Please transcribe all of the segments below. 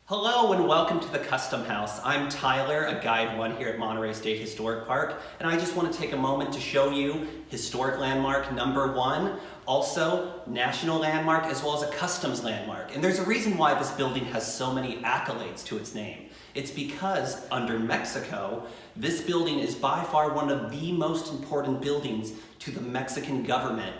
Hello and welcome to the Custom House. I'm Tyler, a Guide 1 here at Monterey State Historic Park, and I just want to take a moment to show you Historic Landmark number 1, also National Landmark, as well as a Customs Landmark. And there's a reason why this building has so many accolades to its name. It's because under Mexico, this building is by far one of the most important buildings to the Mexican government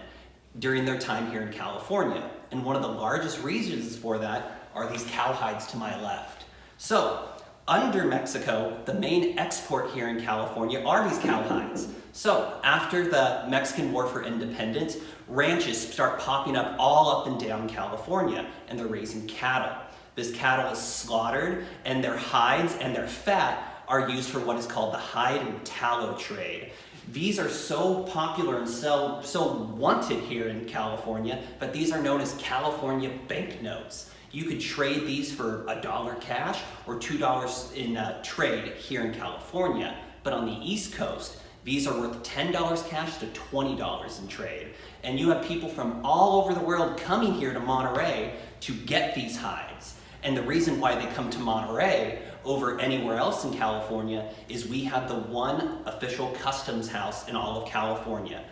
during their time here in California. And one of the largest reasons for that are these cowhides to my left. So, under Mexico, the main export here in California are these cowhides. So, after the Mexican War for Independence, ranches start popping up all up and down California, and they're raising cattle. This cattle is slaughtered, and their hides and their fat are used for what is called the hide and tallow trade. These are so popular and so wanted here in California, but these are known as California banknotes. You could trade these for $1 cash or $2 in trade here in California. But on the East Coast, these are worth $10 cash to $20 in trade. And you have people from all over the world coming here to Monterey to get these hides. And the reason why they come to Monterey over anywhere else in California is we have the one official customs house in all of California.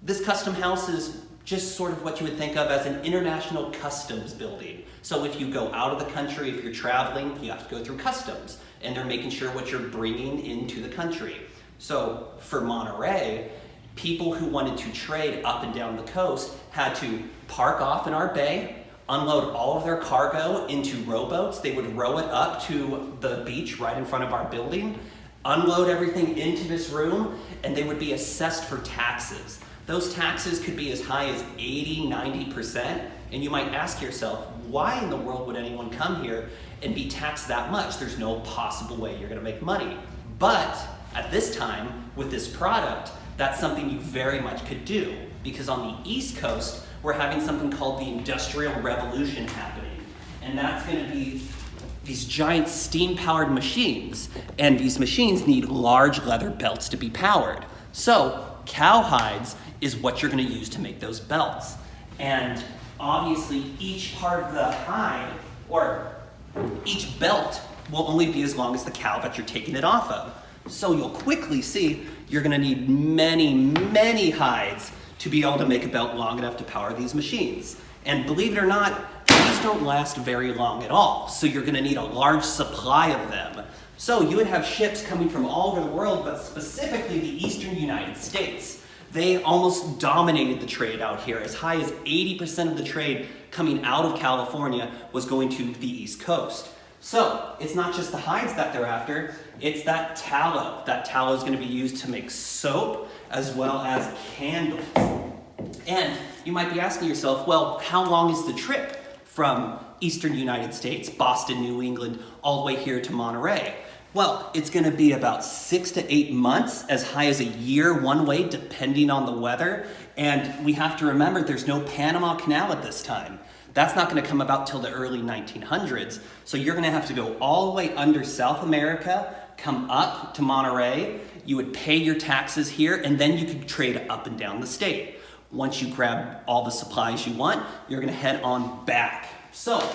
This custom house is just sort of what you would think of as an international customs building. So if you go out of the country, if you're traveling, you have to go through customs, and they're making sure what you're bringing into the country. So for Monterey, people who wanted to trade up and down the coast had to park off in our bay, unload all of their cargo into rowboats. They would row it up to the beach right in front of our building, unload everything into this room, and they would be assessed for taxes. Those taxes could be as high as 80–90%, and you might ask yourself, why in the world would anyone come here and be taxed that much? There's no possible way you're gonna make money. But at this time, with this product, that's something you very much could do, because on the East Coast, we're having something called the Industrial Revolution happening. And that's gonna be these giant steam-powered machines, and these machines need large leather belts to be powered. So cowhides is what you're gonna use to make those belts. And obviously each part of the hide, or each belt, will only be as long as the cow that you're taking it off of. So you'll quickly see you're gonna need many, many hides to be able to make a belt long enough to power these machines. And believe it or not, these don't last very long at all. So you're gonna need a large supply of them. So you would have ships coming from all over the world, but specifically the eastern United States. They almost dominated the trade out here. As high as 80% of the trade coming out of California was going to the East Coast. So it's not just the hides that they're after, it's that tallow. That tallow is going to be used to make soap as well as candles. And you might be asking yourself, well, how long is the trip from eastern United States, Boston, New England, all the way here to Monterey? Well, it's going to be about 6 to 8 months, as high as a year one way, depending on the weather. And we have to remember there's no Panama Canal at this time. That's not going to come about till the early 1900s. So you're going to have to go all the way under South America, come up to Monterey. You would pay your taxes here, and then you could trade up and down the state. Once you grab all the supplies you want, you're going to head on back. So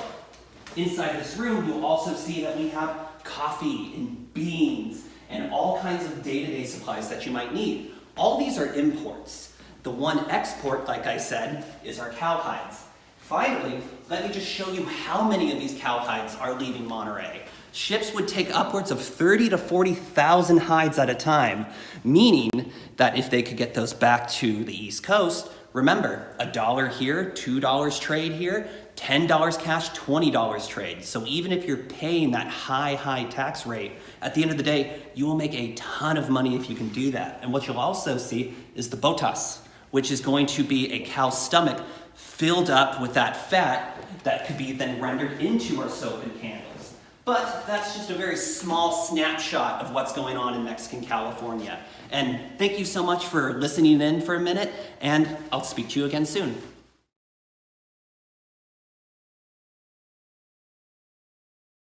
inside this room, you'll also see that we have coffee and beans and all kinds of day-to-day supplies that you might need. All these are imports. The one export, like I said, is our cowhides. Finally, let me just show you how many of these cowhides are leaving Monterey. Ships would take upwards of 30 to 40,000 hides at a time, meaning that if they could get those back to the East Coast, remember, $1 here, $2 trade here, $10 cash, $20 trade. So even if you're paying that high tax rate, at the end of the day, you will make a ton of money if you can do that. And what you'll also see is the botas, which is going to be a cow's stomach filled up with that fat that could be then rendered into our soap and candles. But that's just a very small snapshot of what's going on in Mexican California. And thank you so much for listening in for a minute, and I'll speak to you again soon.